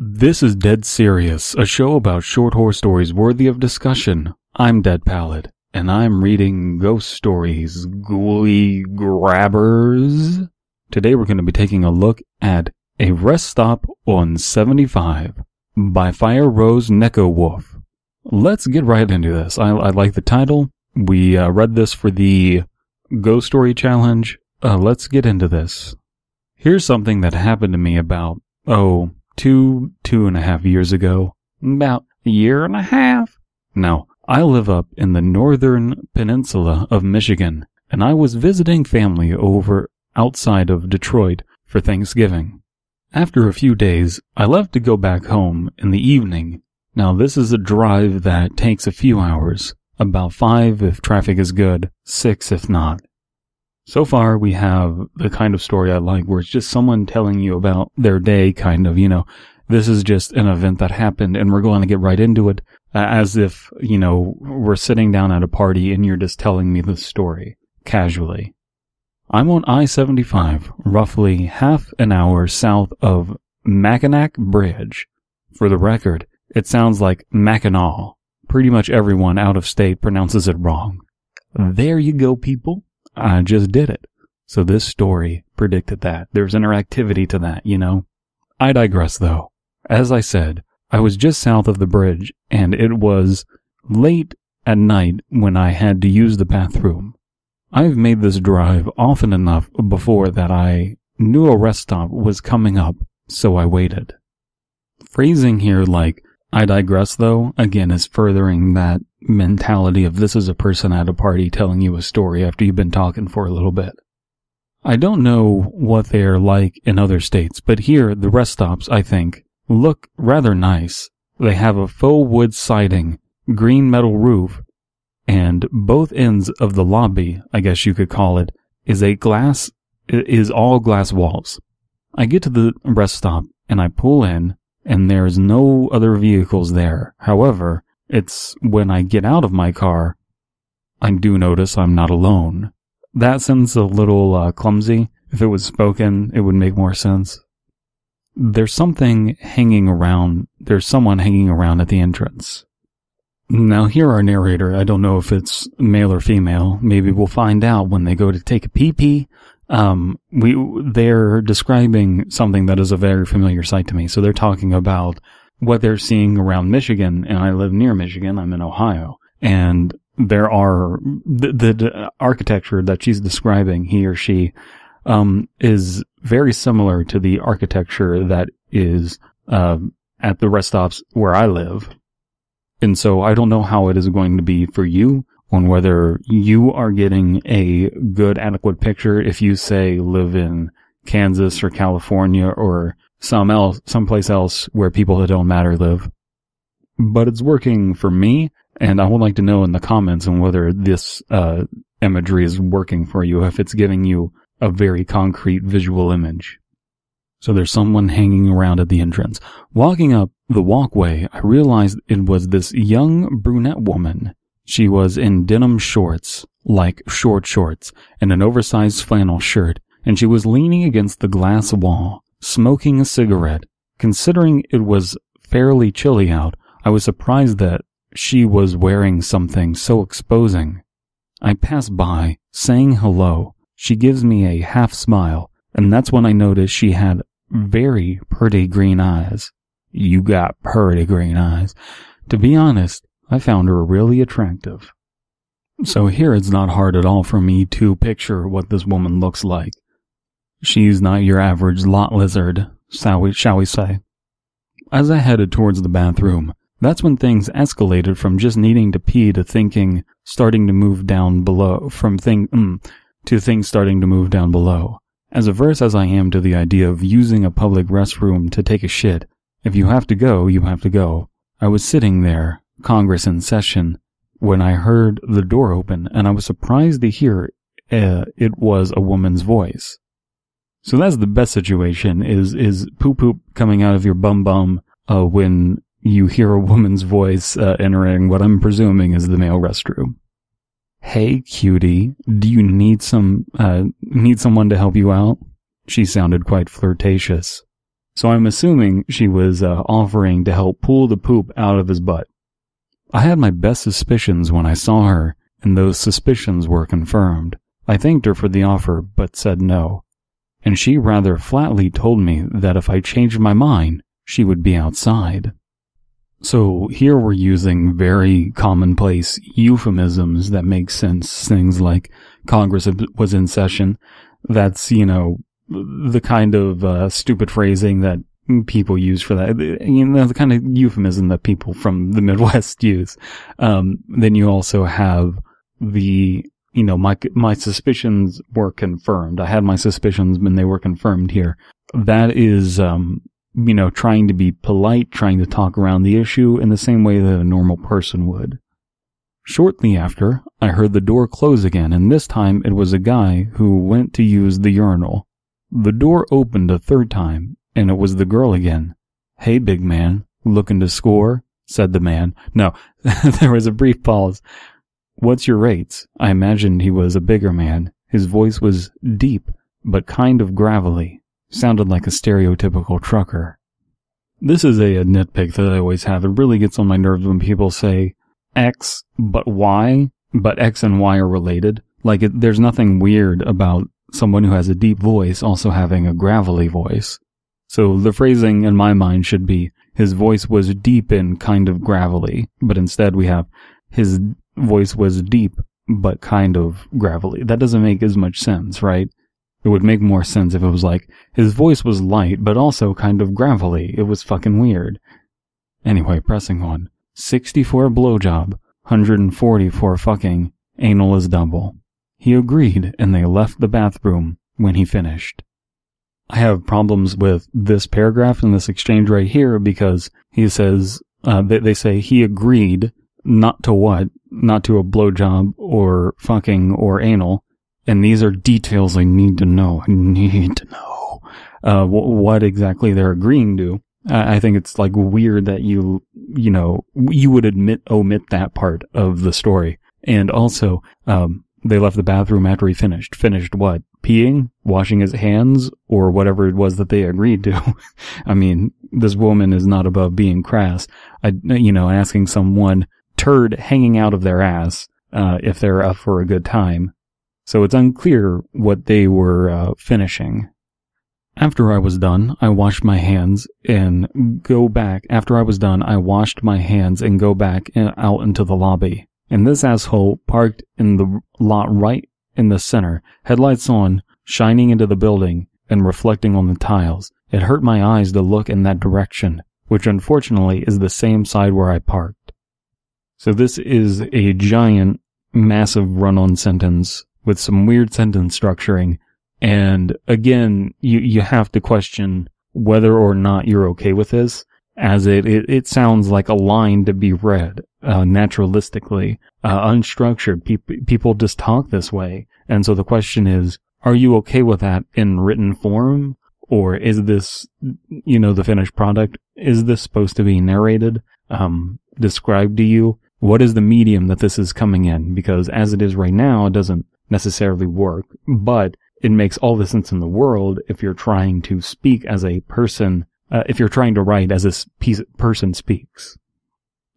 This is Dead Serious, a show about short horror stories worthy of discussion. I'm Dead Pallid, and I'm reading ghost stories, ghouly grabbers. Today we're going to be taking a look at A Rest Stop on 75 by FireroseNekowolf. Let's get right into this. I like the title. We read this for the Ghost Story Challenge. Let's get into this. Here's something that happened to me about, 2.5 years ago. About a year and a half. Now, I live up in the Northern Peninsula of Michigan, and I was visiting family over outside of Detroit for Thanksgiving. After a few days, I left to go back home in the evening. Now, this is a drive that takes a few hours, about 5 if traffic is good, 6 if not. So far, we have the kind of story I like, where it's just someone telling you about their day, kind of, this is just an event that happened, and we're going to get right into it, as if, we're sitting down at a party, and you're just telling me the story, casually. I'm on I-75, roughly half an hour south of Mackinac Bridge. For the record, it sounds like Macki-naw. Pretty much everyone out of state pronounces it wrong. There you go, people. I just did it. So this story predicted that. There's interactivity to that, I digress, though. As I said, I was just south of the bridge, and it was late at night when I had to use the bathroom. I've made this drive often enough before that I knew a rest stop was coming up, so I waited. Phrasing here like, I digress, though, again, is furthering that mentality of this is a person at a party telling you a story after you've been talking for a little bit. I don't know what they're like in other states, but here, the rest stops, I think, look rather nice. They have a faux wood siding, green metal roof, and both ends of the lobby, I guess you could call it, is all glass walls. I get to the rest stop, and I pull in, and there's no other vehicles there. However, it's when I get out of my car, I do notice I'm not alone. That sounds a little clumsy. If it was spoken, it would make more sense. There's someone hanging around at the entrance. Now here our narrator, I don't know if it's male or female, maybe we'll find out when they go to take a pee-pee. They're describing something that is a very familiar sight to me. So they're talking about what they're seeing around Michigan, and I live near Michigan. I'm in Ohio, and there are the architecture that she's describing, he or she, is very similar to the architecture that is at the rest stops where I live. And so I don't know how it is going to be for you, on whether you are getting a good, adequate picture if you, say, live in Kansas or California or someplace else where people that don't matter live. But it's working for me, and I would like to know in the comments on whether this imagery is working for you, if it's giving you a very concrete visual image. So there's someone hanging around at the entrance. Walking up the walkway, I realized it was this young brunette woman. She was in denim shorts, like short shorts, and an oversized flannel shirt, and she was leaning against the glass wall, smoking a cigarette. Considering it was fairly chilly out, I was surprised that she was wearing something so exposing. I pass by, saying hello. She gives me a half smile, and that's when I noticed she had very pretty green eyes. You got pretty green eyes. To be honest, I found her really attractive. So here it's not hard at all for me to picture what this woman looks like. She's not your average lot lizard, shall we say. As I headed towards the bathroom, that's when things escalated from just needing to pee to things starting to move down below, to things starting to move down below. As averse as I am to the idea of using a public restroom to take a shit, if you have to go, you have to go. I was sitting there, Congress in session, when I heard the door open, and I was surprised to hear it was a woman's voice. So that's the best situation, is poop coming out of your bum when you hear a woman's voice entering what I'm presuming is the male restroom. Hey, cutie, do you need someone to help you out? She sounded quite flirtatious. So I'm assuming she was offering to help pull the poop out of his butt. I had my best suspicions when I saw her, and those suspicions were confirmed. I thanked her for the offer, but said no. And she rather flatly told me that if I changed my mind, she would be outside. So here we're using very commonplace euphemisms that make sense. Things like Congress was in session. That's, you know, the kind of stupid phrasing that people use for that. You know, the kind of euphemism that people from the Midwest use. Then you also have the, you know, my suspicions were confirmed. I had my suspicions and they were confirmed here. That is, you know, trying to be polite, trying to talk around the issue in the same way that a normal person would. Shortly after, I heard the door close again, and this time it was a guy who went to use the urinal. The door opened a third time, and it was the girl again. "Hey, big man, looking to score?" said the man. No, there was a brief pause. "What's your rates?" I imagined he was a bigger man. His voice was deep, but kind of gravelly. Sounded like a stereotypical trucker. This is a nitpick that I always have. It really gets on my nerves when people say X, but Y, but X and Y are related. Like, there's nothing weird about someone who has a deep voice also having a gravelly voice. So the phrasing in my mind should be, his voice was deep and kind of gravelly, but instead we have, his voice was deep, but kind of gravelly. That doesn't make as much sense, right? It would make more sense if it was like, his voice was light, but also kind of gravelly. It was fucking weird. Anyway, pressing on. 60 for a blowjob, 140 for fucking, anal is double. He agreed, and they left the bathroom when he finished. I have problems with this paragraph and this exchange right here because he says, they say he agreed, not to what? Not to a blowjob or fucking or anal. And these are details I need to know. I need to know what exactly they're agreeing to. I think it's like weird that you would omit that part of the story. And also, they left the bathroom after he finished. Finished what? Peeing? Washing his hands? Or whatever it was that they agreed to. I mean, this woman is not above being crass. Asking someone turd hanging out of their ass, if they're up for a good time. So it's unclear what they were finishing. After I was done, I washed my hands and go back. After I was done, I washed my hands and go back and out into the lobby. And this asshole parked in the lot right in the center, headlights on, shining into the building and reflecting on the tiles. It hurt my eyes to look in that direction, which unfortunately is the same side where I parked. So this is a giant, massive run-on sentence with some weird sentence structuring, and again, you have to question whether or not you're okay with this, as it sounds like a line to be read naturalistically, unstructured. People just talk this way, and so the question is, are you okay with that in written form, or is this, the finished product? Is this supposed to be narrated, described to you? What is the medium that this is coming in? Because as it is right now, it doesn't necessarily work, but it makes all the sense in the world if you're trying to speak as a person, if you're trying to write as this person speaks.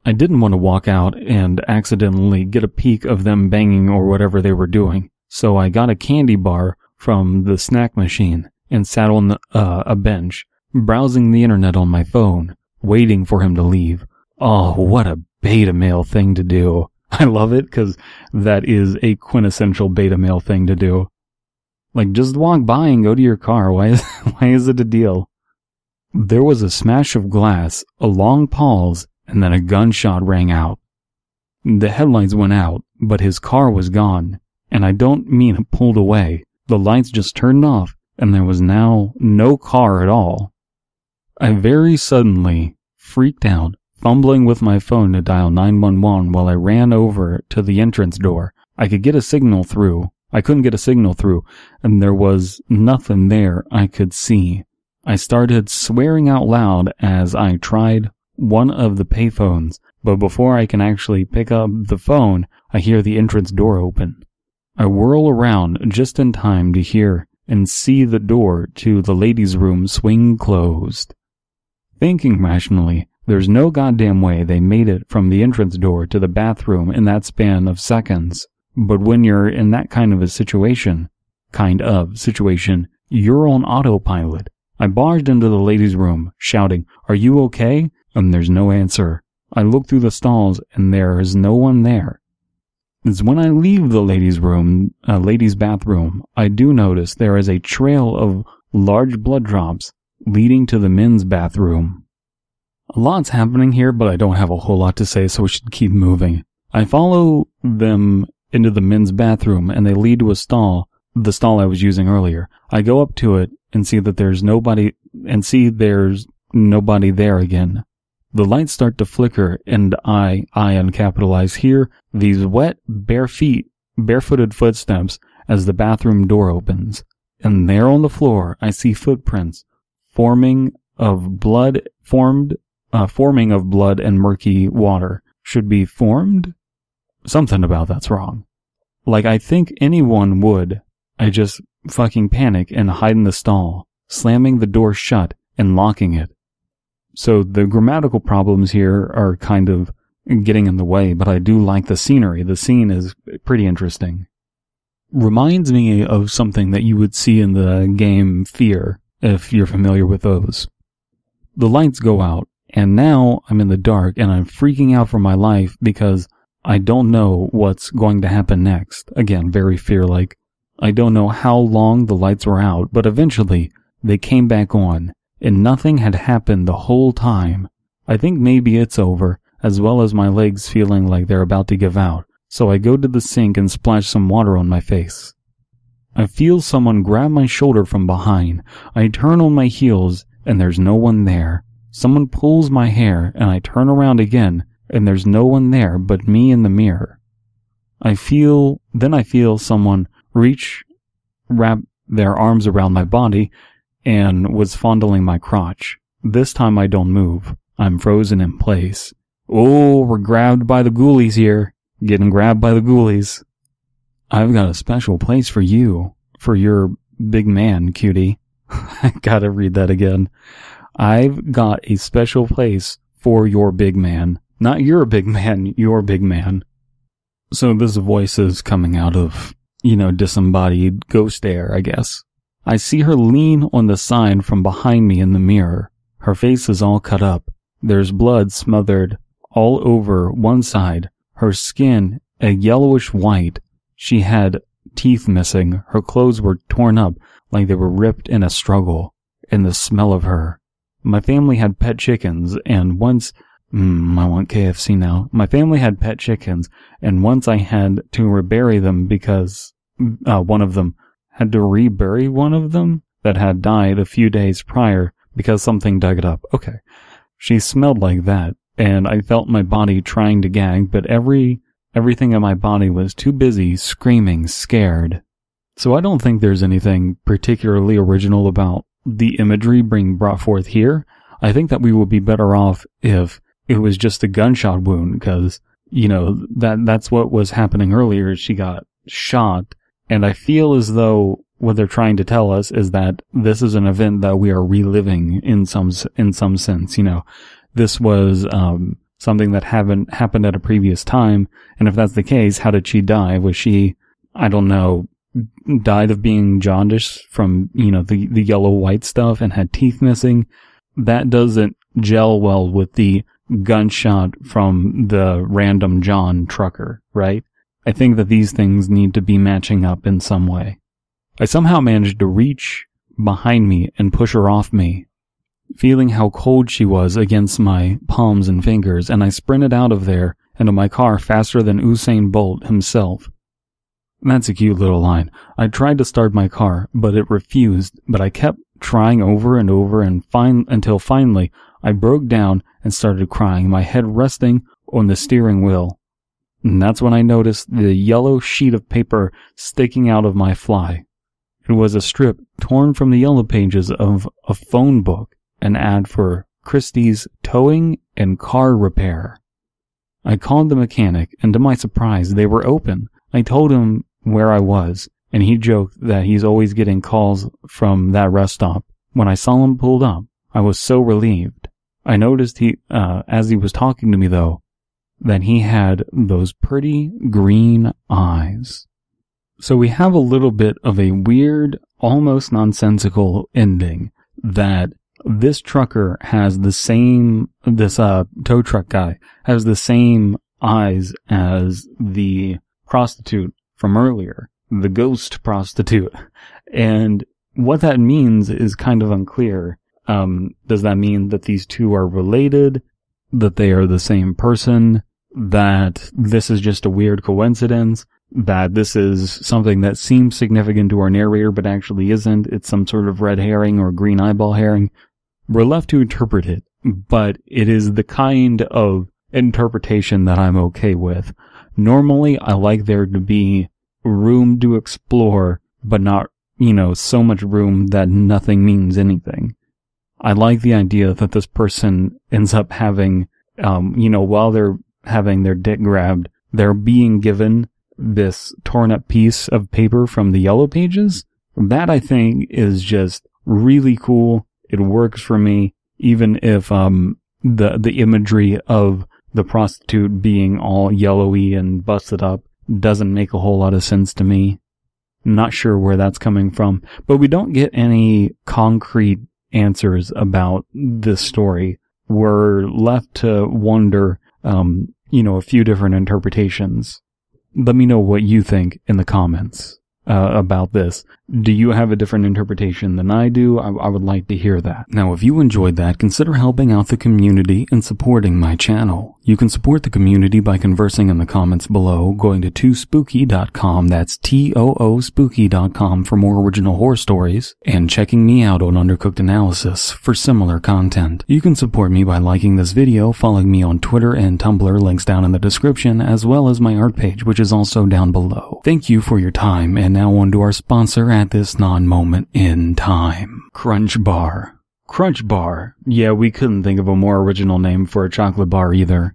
I didn't want to walk out and accidentally get a peek of them banging or whatever they were doing, so I got a candy bar from the snack machine and sat on a bench, browsing the internet on my phone, waiting for him to leave. Oh, what a beta male thing to do. I love it because that is a quintessential beta male thing to do. Like, just walk by and go to your car. Why is it a deal? There was a smash of glass, a long pause, and then a gunshot rang out. The headlights went out, but his car was gone. And I don't mean it pulled away. The lights just turned off, and there was now no car at all. I very suddenly freaked out, fumbling with my phone to dial 911 while I ran over to the entrance door. I couldn't get a signal through, and there was nothing there I could see. I started swearing out loud as I tried one of the payphones, but before I can actually pick up the phone, I hear the entrance door open. I whirl around just in time to hear and see the door to the ladies' room swing closed. Thinking rationally, there's no goddamn way they made it from the entrance door to the bathroom in that span of seconds. But when you're in that kind of situation, you're on autopilot. I barged into the ladies' room, shouting, "Are you okay?" And there's no answer. I look through the stalls, and there is no one there. It's when I leave the ladies' bathroom, I do notice there is a trail of large blood drops leading to the men's bathroom. A lot's happening here, but I don't have a whole lot to say, so we should keep moving. I follow them into the men's bathroom, and they lead to a stall, the stall I was using earlier. I go up to it and see that there's nobody there again. The lights start to flicker, and I uncapitalize, hear these wet, barefooted footsteps as the bathroom door opens. And there on the floor, I see footprints forming of blood and murky water. Should be formed? Something about that's wrong. Like I think anyone would. I just fucking panic and hide in the stall, slamming the door shut and locking it. So the grammatical problems here are kind of getting in the way, but I do like the scenery. The scene is pretty interesting. Reminds me of something that you would see in the game Fear, if you're familiar with those. The lights go out, and now I'm in the dark, and I'm freaking out for my life because I don't know what's going to happen next. Again, very Fear-like. I don't know how long the lights were out, but eventually they came back on, and nothing had happened the whole time. I think maybe it's over, as well as my legs feeling like they're about to give out, so I go to the sink and splash some water on my face. I feel someone grab my shoulder from behind. I turn on my heels, and there's no one there. Someone pulls my hair, and I turn around again, and there's no one there but me in the mirror. I feel someone wrap their arms around my body, and was fondling my crotch. This time I don't move. I'm frozen in place. Oh, we're grabbed by the ghoulies here. Getting grabbed by the ghoulies. I've got a special place for you. For your big man, cutie. I gotta read that again. I've got a special place for your big man. Not your big man, your big man. So this voice is coming out of, disembodied ghost air, I guess. I see her lean on the side from behind me in the mirror. Her face is all cut up. There's blood smothered all over one side. Her skin a yellowish white. She had teeth missing. Her clothes were torn up like they were ripped in a struggle. And the smell of her. My family had pet chickens, and once... I want KFC now. My family had pet chickens, and once I had to rebury them because one of them that had died a few days prior because something dug it up. Okay. She smelled like that, and I felt my body trying to gag, but everything in my body was too busy screaming, scared. So I don't think there's anything particularly original about the imagery being brought forth here. I think that we would be better off if it was just a gunshot wound, because, that's what was happening earlier. She got shot, and I feel as though what they're trying to tell us is that this is an event that we are reliving in some sense. This was something that haven't happened at a previous time, and if that's the case, how did she die? Was she, I don't know, died of being jaundiced from, the yellow-white stuff and had teeth missing? That doesn't gel well with the gunshot from the random John trucker, right? I think that these things need to be matching up in some way. I somehow managed to reach behind me and push her off me, feeling how cold she was against my palms and fingers, and I sprinted out of there into my car faster than Usain Bolt himself. That's a cute little line. I tried to start my car, but it refused, but I kept trying over and over until finally I broke down and started crying, my head resting on the steering wheel. And that's when I noticed the yellow sheet of paper sticking out of my fly. It was a strip torn from the yellow pages of a phone book, an ad for Christie's Towing and Car Repair. I called the mechanic, and to my surprise, they were open. I told him where I was, and he joked that he's always getting calls from that rest stop. When I saw him pulled up, I was so relieved. I noticed as he was talking to me though, that he had those pretty green eyes. So we have a little bit of a weird, almost nonsensical ending that this trucker has this tow truck guy has the same eyes as the prostitute from earlier, the ghost prostitute. And what that means is kind of unclear. Does that mean that these two are related? That they are the same person? That this is just a weird coincidence? That this is something that seems significant to our narrator but actually isn't? It's some sort of red herring or green eyeball herring? We're left to interpret it, but it is the kind of interpretation that I'm okay with. Normally, I like there to be room to explore, but not, so much room that nothing means anything. I like the idea that this person ends up having, while they're having their dick grabbed, they're being given this torn up piece of paper from the Yellow Pages. That, I think, is just really cool. It works for me, even if the imagery of the prostitute being all yellowy and busted up doesn't make a whole lot of sense to me. Not sure where that's coming from, but we don't get any concrete answers about this story. We're left to wonder, a few different interpretations. Let me know what you think in the comments about this. Do you have a different interpretation than I do? I would like to hear that. Now, if you enjoyed that, consider helping out the community and supporting my channel. You can support the community by conversing in the comments below, going to toospooky.com, that's TOOspooky.com for more original horror stories, and checking me out on Undercooked Analysis for similar content. You can support me by liking this video, following me on Twitter and Tumblr, links down in the description, as well as my art page, which is also down below. Thank you for your time, and now on to our sponsor at this non-moment in time. Crunch Bar. Crunch Bar. Yeah, we couldn't think of a more original name for a chocolate bar either.